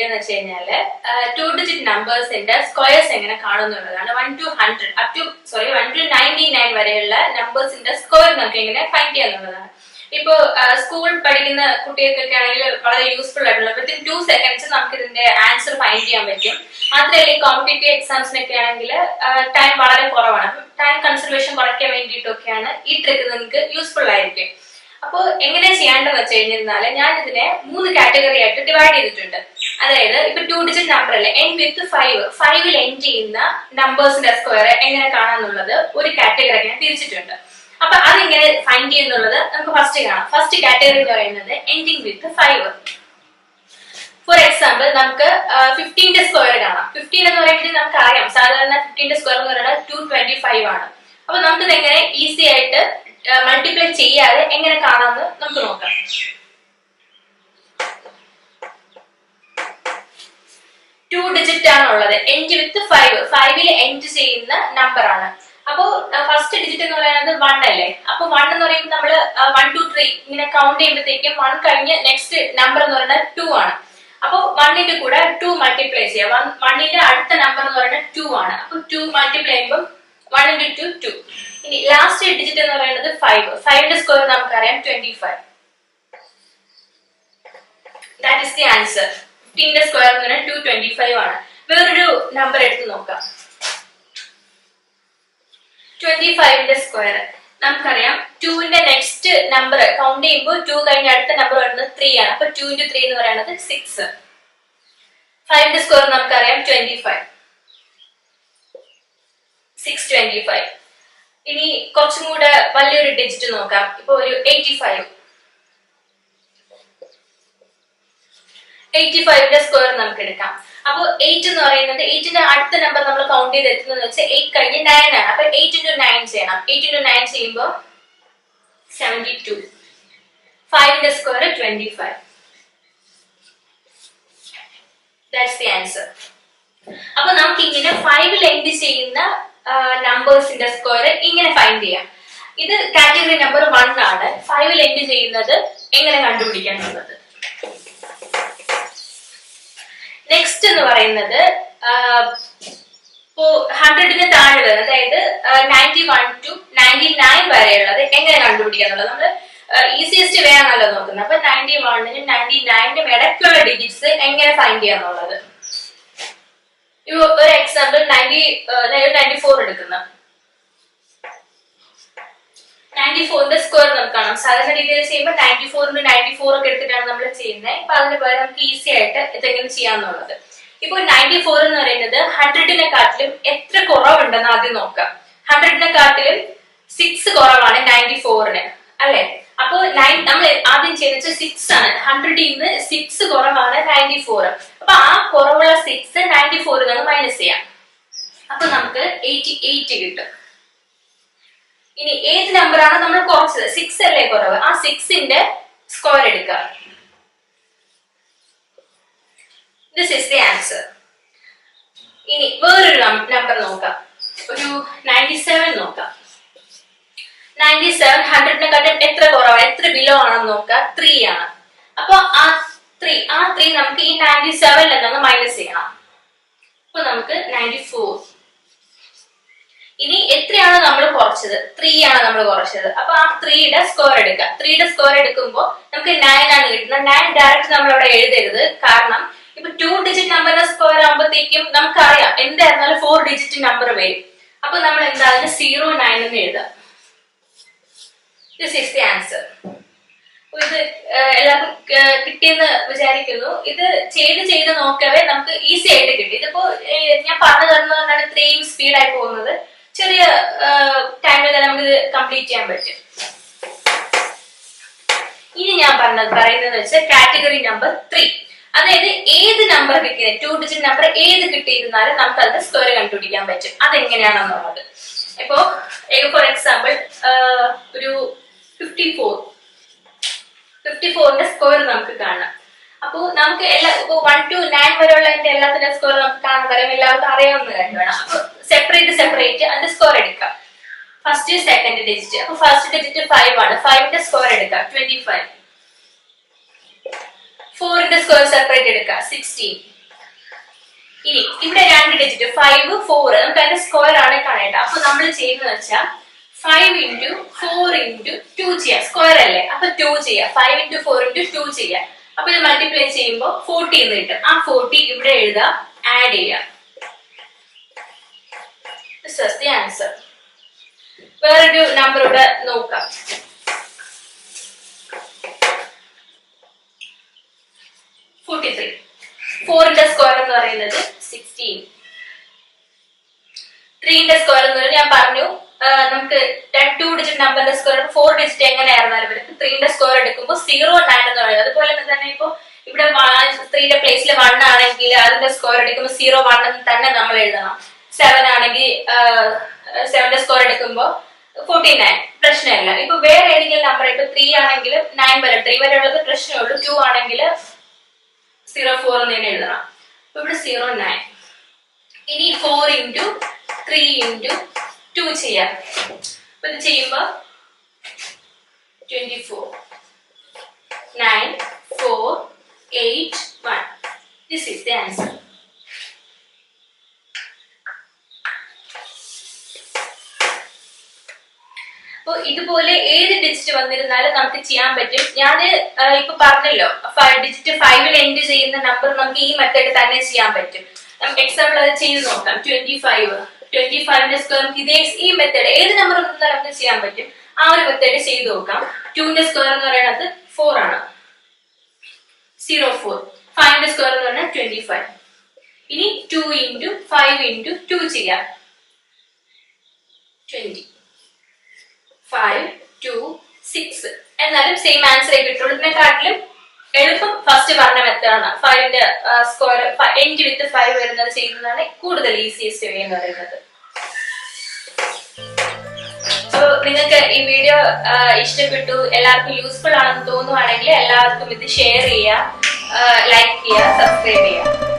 Video എന്ന് വെച്ച് കഴിഞ്ഞാല് 2-digit നമ്പേഴ്സിന്റെ സ്ക്വയർസ് എങ്ങനെ കാണുന്നുള്ളതാണ്. 1 to 100 1 to 99 വരെയുള്ള നമ്പേഴ്സിന്റെ സ്ക്വയർ നമുക്ക് എങ്ങനെ ഫൈൻഡ് ചെയ്യാന്നുള്ളതാണ്. ഇപ്പോ സ്കൂൾ പഠിക്കുന്ന കുട്ടികൾക്കൊക്കെ ആണെങ്കിൽ വളരെ യൂസ്ഫുൾ ആയിട്ടുള്ള വിത്തിൻ 2 seconds നമുക്ക് ഇതിന്റെ ആൻസർ ഫൈൻഡ് ചെയ്യാൻ പറ്റും. മാത്രമല്ല ഈ കോമ്പറ്റേറ്റീവ് എക്സാംസിനൊക്കെ ആണെങ്കിൽ ടൈം വളരെ കുറവാണ്. ടൈം കൺസർവേഷൻ കുറയ്ക്കാൻ വേണ്ടിയിട്ടൊക്കെയാണ് ഈ ട്രിക്ക് നിങ്ങൾക്ക് യൂസ്ഫുൾ ആയിരിക്കും. അപ്പോൾ എങ്ങനെ ചെയ്യാണ്ടെന്ന് വെച്ച് കഴിഞ്ഞിരുന്നാല് ഞാൻ ഇതിനെ 3 കാറ്റഗറി ആയിട്ട് ഡിവൈഡ് ചെയ്തിട്ടുണ്ട്. അതായത് ഇപ്പൊ 2-digit നമ്പർ അല്ലെ എൻഡ് വിത്ത് 5 എൻഡ് ചെയ്യുന്ന നമ്പേഴ്സിന്റെ സ്ക്വയർ എങ്ങനെ കാണാന്നുള്ളത് ഒരു കാറ്റഗറി ഞാൻ തിരിച്ചിട്ടുണ്ട്. അപ്പൊ അതെങ്ങനെ ഫൈൻഡ് ചെയ്യുന്നുള്ളത് നമുക്ക് ഫസ്റ്റ് കാണാം. ഫസ്റ്റ് കാറ്റഗറി എന്ന് പറയുന്നത് എൻഡിങ് വിത്ത് 5. ഫോർ എക്സാമ്പിൾ നമുക്ക് 15ന്റെ സ്ക്വയർ കാണാം. 15 എന്ന് പറയുന്നത് നമുക്ക് അറിയാം സാധാരണ 15ന്റെ സ്ക്വയർ എന്ന് പറയുന്നത് 225 ആണ്. അപ്പൊ നമുക്കിത് എങ്ങനെ ഈസി ആയിട്ട് മൾട്ടിപ്ലൈ ചെയ്യാതെ എങ്ങനെ കാണാമെന്ന് നമുക്ക് നോക്കാം. 2-digit ആണുള്ളത് എൻഡ് വിത്ത് 5 എൻഡ് ചെയ്യുന്ന നമ്പർ ആണ്. അപ്പോ ഫസ്റ്റ് ഡിജിറ്റ് എന്ന് പറയുന്നത് 1 അല്ലേ. അപ്പൊ 1 എന്ന് പറയുമ്പോൾ നമ്മള് 1 2 3 ഇങ്ങനെ കൗണ്ട് ചെയ്യുമ്പോഴത്തേക്കും 1 കഴിഞ്ഞ് നെക്സ്റ്റ് നമ്പർ എന്ന് പറയുന്നത് 2 ആണ്. അപ്പൊ 1ന്റെ കൂടെ 2 മൾട്ടിപ്ലൈ ചെയ്യാം. 1ന്റെ അടുത്ത നമ്പർ എന്ന് പറയുന്നത് 2 ആണ്. അപ്പൊ 2 മൾട്ടിപ്ലൈ ചെയ്യുമ്പോൾ 1 into 2 2. ഇനി ലാസ്റ്റ് ഡിജിറ്റ് എന്ന് പറയുന്നത് 5ന്റെ സ്ക്വയർ നമുക്കറിയാം 25. That is the answer. 15ന്റെ സ്ക്വയർ എന്ന് പറയുന്നത് 225 ആണ്. വേറൊരു നമ്പർ എടുത്ത് നോക്കാം. 25ന്റെ സ്ക്വയർ നമുക്കറിയാം 2ന്റെ നെക്സ്റ്റ് നമ്പർ കൗണ്ട് ചെയ്യുമ്പോൾ 2 കഴിഞ്ഞ അടുത്ത നമ്പർ വരുന്നത് 3 ആണ്. അപ്പൊ 2 into 3 എന്ന് പറയുന്നത് 6. 5ന്റെ സ്ക്വയർ നമുക്കറിയാം 25. 625. ഇനി കുറച്ചും കൂടെ വലിയൊരു ഡിജിറ്റ് നോക്കാം. ഇപ്പൊ ഒരു 85ന്റെ സ്ക്വയർ നമുക്ക് എടുക്കാം. അപ്പൊ 8 എന്ന് പറയുന്നത് 8ന്റെ അടുത്ത നമ്പർ നമ്മൾ കൗണ്ട് ചെയ്ത് എത്തുന്നത് വെച്ചാൽ 8 കഴിഞ്ഞ് 9 ആണ്. അപ്പൊ 8 into 9 ചെയ്യണം. 8 into 9 ചെയ്യുമ്പോൾ 72. 5ന്റെ സ്ക്വയർ 25. That's the answer. അപ്പൊ നമുക്ക് ഇങ്ങനെ 5 എൻഡ് ചെയ്യുന്ന നമ്പേഴ്സിന്റെ സ്ക്വയർ ഇങ്ങനെ ഫൈൻഡ് ചെയ്യാം. ഇത് കാറ്റഗറി നമ്പർ 1 ആണ്. 5 എൻഡ് ചെയ്യുന്നത് എങ്ങനെ കണ്ടുപിടിക്കാൻ എന്നുള്ളത്. നെക്സ്റ്റ് എന്ന് പറയുന്നത് 100ന് താഴെ വരുന്നത് അതായത് 91 to 99 വരെയുള്ളത് എങ്ങനെ കണ്ടുപിടിക്കുക എന്നുള്ളത് നമ്മൾ ഈസിയസ്റ്റ് വേ ആണല്ലോ നോക്കുന്നത്. അപ്പൊ 91നും 99നും ഇടയ്ക്കുള്ള ഡിജിറ്റ്സ് എങ്ങനെ ഫൈൻഡ് ചെയ്യാന്നുള്ളത്. ഒരു എക്സാമ്പിൾ 94 എടുക്കുന്ന 94ന്റെ സ്ക്വയർ നമുക്ക് കാണാം. സാധാരണ രീതിയിൽ ചെയ്യുമ്പോൾ 94ന് 94 ഒക്കെ എടുത്തിട്ടാണ് നമ്മൾ ചെയ്യുന്നത്. അപ്പൊ അതിന് പകരം നമുക്ക് ഈസി ആയിട്ട് ഇതെങ്ങനെ ചെയ്യാന്നുള്ളത്. ഇപ്പൊ 94 എന്ന് പറയുന്നത് 100നെക്കാട്ടിലും എത്ര കുറവുണ്ടെന്ന് ആദ്യം നോക്കാം. 100നെക്കാട്ടിലും 6 കുറവാണ് 94ന് അല്ലെ. അപ്പൊ നമ്മൾ ആദ്യം ചെയ്യുന്നത് 6 ആണ്. 100ന്ന് 6 കുറവാണ് 94. അപ്പൊ ആ കുറവുള്ള 6 94 നിന്ന് മൈനസ് ചെയ്യാം. അപ്പൊ നമുക്ക് 88 കിട്ടും. ഇനി ഏത് നമ്പറാണ് നമ്മൾ കുറച്ചത്? 6 അല്ലേ കുറവ്. ആ 6ന്റെ സ്ക്വയർ എടുക്കുക. This is the answer. ഇനി വേറൊരു നമ്പർ നോക്കാം. ഒരു 97 നോക്കാം. 97 100നെക്കാട്ടും എത്ര കുറവാണ്, എത്ര ബിലോ ആണെന്ന് നോക്കാം. 3 ആണ്. അപ്പൊ ആ 3 നമുക്ക് ഈ 97ൽ നിന്ന് മൈനസ് ചെയ്യണം. അപ്പൊ നമുക്ക് 94. ഇനി എത്രയാണ് നമ്മൾ കുറച്ചത്? 3 ആണ് നമ്മൾ കുറച്ചത്. അപ്പൊ ആ 3യുടെ സ്ക്വയർ എടുക്കുക. 3യുടെ സ്ക്വയർ എടുക്കുമ്പോൾ നമുക്ക് 9 ആണ് കിട്ടുന്നത്. 9 ഡയറക്റ്റ് നമ്മൾ അവിടെ എഴുതരുത്. കാരണം ഇപ്പൊ 2-digit നമ്പറിന്റെ സ്ക്വയർ ആകുമ്പോഴത്തേക്കും നമുക്കറിയാം എന്തായിരുന്നാലും 4-digit നമ്പർ വരും. അപ്പൊ നമ്മൾ എന്തായാലും 09 എന്ന് എഴുതാം. This is the answer. ഇത് എല്ലാവർക്കും കിട്ടിയെന്ന് വിചാരിക്കുന്നു. ഇത് ചെയ്ത് നോക്കവേ നമുക്ക് ഈസി ആയിട്ട് കിട്ടി. ഇതിപ്പോ ഞാൻ പറഞ്ഞു തരുന്നതുകൊണ്ടാണ് ഇത്രയും സ്പീഡായി പോകുന്നത്. ചെറിയ ടൈമിൽ തന്നെ നമുക്ക് ഇത് കംപ്ലീറ്റ് ചെയ്യാൻ പറ്റും. ഇനി ഞാൻ പറയുന്നത് വെച്ചാൽ കാറ്റഗറി നമ്പർ 3. അതായത് ഏത് നമ്പർ കിട്ടിയത് 2-digit നമ്പർ ഏത് കിട്ടിയിരുന്നാലും നമുക്ക് അതിന്റെ സ്ക്വയർ കണ്ടുപിടിക്കാൻ പറ്റും. അതെങ്ങനെയാണെന്നുള്ളത്. ഇപ്പോ ഫോർ എക്സാമ്പിൾ ഒരു 54ന്റെ സ്ക്വയർ നമുക്ക് കാണാം. അപ്പൊ നമുക്ക് ഇപ്പൊ 1 to 9 വരെയുള്ള എല്ലാത്തിന്റെ സ്ക്വയർ നമുക്ക് കാണാൻ പറയാം. എല്ലാവർക്കും അറിയാവുന്ന കാര്യമാണ്. അപ്പൊ സെപ്പറേറ്റ് അതിന്റെ സ്ക്വയർ എടുക്കാം. First second digit. അപ്പൊ ഫസ്റ്റ് ഡിജിറ്റ് 5 ആണ്. 5ന്റെ സ്ക്വയർ എടുക്കാം 25. 4ന്റെ സ്ക്വയർ സെപ്പറേറ്റ് എടുക്കാം 16. ഇനി ഇവിടെ 2 ഡിജിറ്റ് 5, 4 നമുക്ക് അതിന്റെ സ്ക്വയർ ആണ് കാണേണ്ടത്. അപ്പൊ നമ്മൾ ചെയ്യുന്നത് വെച്ചാൽ 5 into 4 into 2 ചെയ്യാം. സ്ക്വയർ അല്ലേ, അപ്പൊ 2 ചെയ്യാം. 5 into 4 into 2 ചെയ്യാം. അപ്പൊ ഇത് മൾട്ടിപ്ലൈ ചെയ്യുമ്പോൾ 40 എന്ന് കിട്ടും. ആ 40 ഇവിടെ എഴുതാം, ആഡ് ചെയ്യാം. This is the answer. വേറൊരു നമ്പർ ഇവിടെ നോക്കാം. 43. 4ന്റെ സ്ക്വയർ എന്ന് പറയുന്നത് 16. 3ന്റെ സ്ക്വയർ എന്ന് പറയുന്നത് ഞാൻ പറഞ്ഞു നമുക്ക് 2 ഡിജിറ്റ് നമ്പറിന്റെ സ്ക്വയർ 4 ഡിജിറ്റ് എങ്ങനെയായിരുന്നാലും വരും. 3ന്റെ സ്ക്വയർ എടുക്കുമ്പോൾ 0.9 എന്ന് പറയുന്നത്. അതുപോലെ തന്നെ ഇപ്പൊ ഇവിടെ 3ന്റെ പ്ലേസിൽ 1 ആണെങ്കിൽ അതിന്റെ സ്ക്വയർ എടുക്കുമ്പോൾ 0.1 എന്ന് തന്നെ നമ്മൾ എഴുതണം. 7 ആണെങ്കിൽ 7ന്റെ സ്ക്വയർ എടുക്കുമ്പോൾ 49, പ്രശ്നമില്ല. ഇപ്പൊ വേറെ ഏതെങ്കിലും നമ്പർ ഇപ്പൊ 3 ആണെങ്കിൽ 9 വരെ, 3 വരെ ഉള്ളത് പ്രശ്നമുള്ളൂ. 2 ആണെങ്കിൽ 0.4 എന്ന് തന്നെ എഴുതണം. അപ്പൊ ഇവിടെ 0.9. ഇനി 4 into 3 into 2 ചെയ്യാം. അപ്പൊ ഇത് ചെയ്യുമ്പോ 24, 9, 4, 8, 1. This is the answer. അപ്പൊ ഇതുപോലെ ഏത് ഡിജിറ്റ് വന്നിരുന്നാലും നമുക്ക് ചെയ്യാൻ പറ്റും. ഞാൻ ഇപ്പൊ പറഞ്ഞല്ലോ ഡിജിറ്റ് 5ൽ എൻഡ് ചെയ്യുന്ന നമ്പർ നമുക്ക് ഈ മെത്തേഡ് തന്നെ ചെയ്യാൻ പറ്റും. നമുക്ക് എക്സാമ്പിൾ അത് ചെയ്ത് നോക്കാം. 25ന്റെ സ്ക്വയർ നമുക്ക് ഇതേ ഈ മെത്തേഡ് ഏത് നമ്പർ വന്നാലും നമുക്ക് ചെയ്യാൻ പറ്റും. ആ ഒരു മെത്തേഡ് ചെയ്ത് നോക്കാം. 2ന്റെ സ്ക്വയർ എന്ന് പറയുന്നത് 4 ആണ്, 04. 5ന്റെ സ്ക്വയർ എന്ന് പറഞ്ഞാൽ 25. ഇനി 2 into 5 into 2 ചെയ്യാം. 20, 5, 2, 6. എന്നാലും സെയിം ആൻസർ കിട്ടുള്ളൂ. ഇതിനെക്കാട്ടിലും എളുപ്പം ഫസ്റ്റ് പറഞ്ഞ മെത്തേഡാണ്. 5ന്റെ സ്ക്വയർ എൻഡ് വിത്ത് 5 വരുന്നത് ചെയ്യുന്നതാണ് കൂടുതൽ ഈസിയസ്റ്റ് വേ എന്ന് പറയുന്നത്. സോ നിങ്ങൾക്ക് ഈ വീഡിയോ ഇഷ്ടപ്പെട്ടു, എല്ലാവർക്കും യൂസ്ഫുൾ ആണെന്ന് തോന്നുവാണെങ്കിൽ എല്ലാവർക്കും ഇത് ഷെയർ ചെയ്യുക, ലൈക്ക് ചെയ്യുക, സബ്സ്ക്രൈബ് ചെയ്യുക.